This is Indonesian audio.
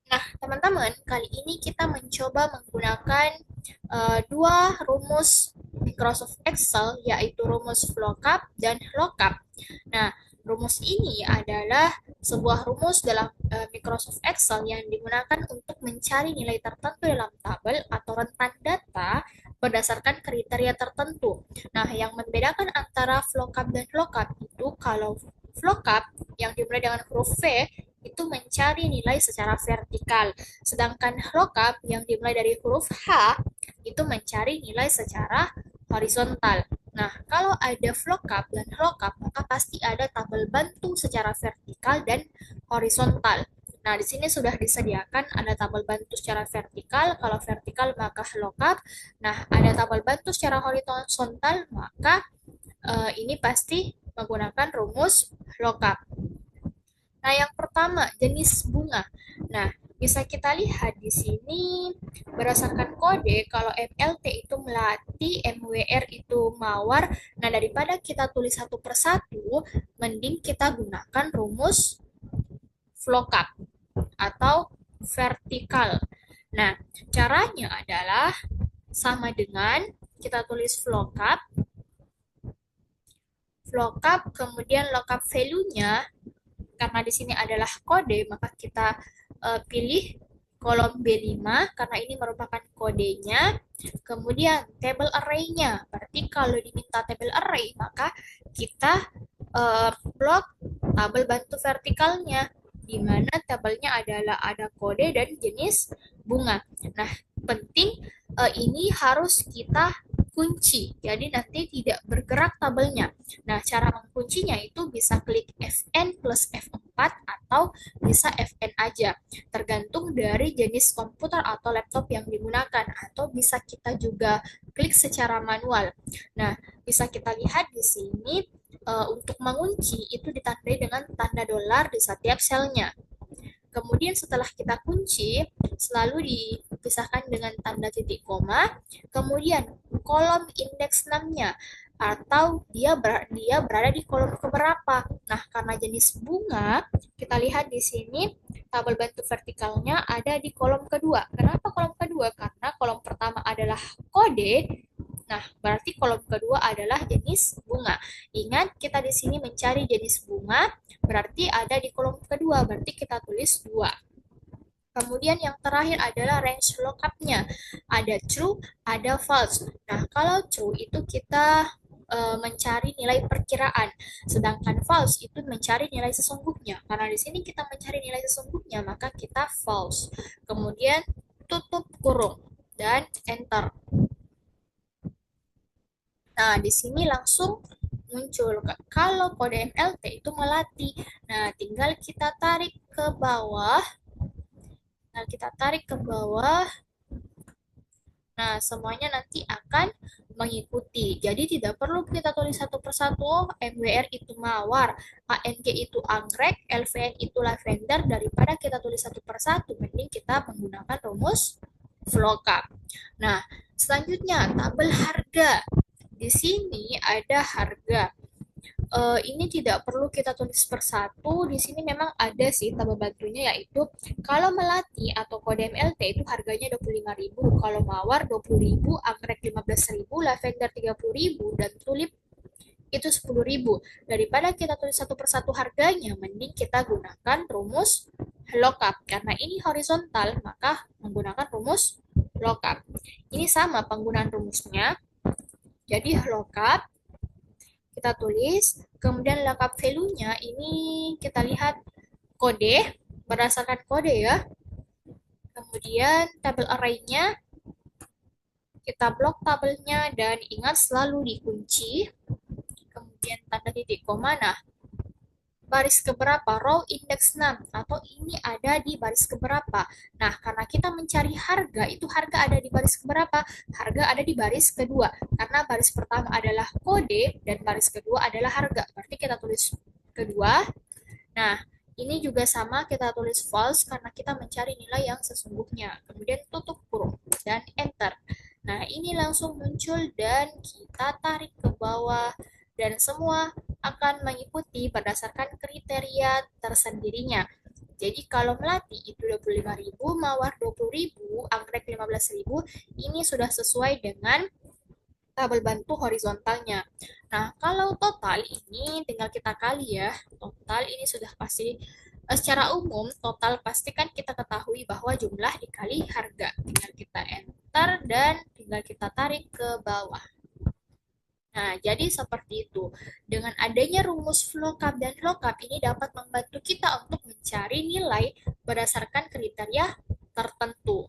Nah, teman-teman, kali ini kita mencoba menggunakan dua rumus Microsoft Excel, yaitu rumus VLOOKUP dan LOOKUP. Nah, rumus ini adalah sebuah rumus dalam Microsoft Excel yang digunakan untuk mencari nilai tertentu dalam tabel atau rentan data berdasarkan kriteria tertentu. Nah, yang membedakan antara VLOOKUP dan LOOKUP itu kalau VLOOKUP yang dimulai dengan huruf V itu mencari nilai secara vertikal, sedangkan lookup yang dimulai dari huruf H itu mencari nilai secara horizontal. Nah, kalau ada VLOOKUP dan LOOKUP, maka pasti ada tabel bantu secara vertikal dan horizontal. Nah, di sini sudah disediakan ada tabel bantu secara vertikal, kalau vertikal maka lookup. Nah, ada tabel bantu secara horizontal, maka ini pasti menggunakan rumus lookup. Nah, yang pertama, jenis bunga. Nah, bisa kita lihat di sini berdasarkan kode kalau MLT itu melati, MWR itu mawar. Nah, daripada kita tulis satu persatu, mending kita gunakan rumus VLOOKUP atau vertikal. Nah, caranya adalah sama dengan kita tulis VLOOKUP, kemudian lookup value-nya karena di sini adalah kode, maka kita pilih kolom B5 karena ini merupakan kodenya. Kemudian table array-nya. Berarti kalau diminta table array, maka kita blok tabel bantu vertikalnya di mana tabelnya adalah ada kode dan jenis bunga. Nah, penting ini harus kita kunci. Jadi nanti tidak bergerak tabelnya. Nah, cara menguncinya itu bisa klik Fn plus F4 atau bisa Fn aja, tergantung dari jenis komputer atau laptop yang digunakan, atau bisa kita juga klik secara manual. Nah, bisa kita lihat di sini untuk mengunci itu ditandai dengan tanda dolar di setiap selnya. Kemudian setelah kita kunci, selalu dipisahkan dengan tanda titik koma. Kemudian kolom indeks 6-nya atau dia berada di kolom keberapa. Nah, karena jenis bunga, kita lihat di sini tabel bantu vertikalnya ada di kolom kedua. Kenapa kolom kedua? Karena kolom pertama adalah kode. Nah, berarti kolom kedua adalah jenis bunga. Ingat, kita di sini mencari jenis bunga, berarti ada di kolom kedua, berarti kita tulis 2. Kemudian yang terakhir adalah range lookup-nya. Ada true, ada false. Nah, kalau true itu kita mencari nilai perkiraan, sedangkan false itu mencari nilai sesungguhnya. Karena di sini kita mencari nilai sesungguhnya, maka kita false. Kemudian tutup kurung dan enter. Nah, di sini langsung muncul kalau kode MLT itu melati. Nah, tinggal kita tarik ke bawah. Nah, kita tarik ke bawah. Nah, semuanya nanti akan mengikuti. Jadi tidak perlu kita tulis satu persatu, oh, MWR itu mawar, ANG itu anggrek, LVN itu lavender, daripada kita tulis satu persatu, mending kita menggunakan rumus VLOOKUP. Nah, selanjutnya tabel harga. Di sini ada harga. Ini tidak perlu kita tulis persatu. Di sini memang ada sih tabel bantunya, yaitu kalau melati atau kode MLT itu harganya 25.000, kalau mawar 20.000, anggrek 15.000, lavender 30.000, dan tulip itu 10.000. Daripada kita tulis satu persatu harganya, mending kita gunakan rumus lookup. Karena ini horizontal, maka menggunakan rumus lookup. Ini sama penggunaan rumusnya. Jadi lookup kita tulis, kemudian lookup value-nya ini kita lihat kode, berdasarkan kode ya. Kemudian tabel array-nya, kita blok tabelnya dan ingat selalu dikunci. Kemudian tanda titik koma. Nah, baris keberapa, row index 6, atau ini ada di baris keberapa. Nah, karena kita mencari harga, itu harga ada di baris keberapa? Harga ada di baris kedua. Karena baris pertama adalah kode dan baris kedua adalah harga. Berarti kita tulis kedua. Nah, ini juga sama kita tulis false karena kita mencari nilai yang sesungguhnya. Kemudian tutup kurung dan enter. Nah, ini langsung muncul dan kita tarik ke bawah dan semua akan mengikuti berdasarkan kriteria tersendirinya. Jadi kalau Melati itu 25.000, Mawar 20.000, Anggrek 15.000, ini sudah sesuai dengan tabel bantu horizontalnya. Nah, kalau total ini tinggal kita kali ya. Total ini sudah pasti secara umum total pasti kan kita ketahui bahwa jumlah dikali harga. Tinggal kita enter dan tinggal kita tarik ke bawah. Nah, jadi seperti itu. Dengan adanya rumus VLOOKUP dan LOOKUP ini dapat membantu kita untuk mencari nilai berdasarkan kriteria tertentu.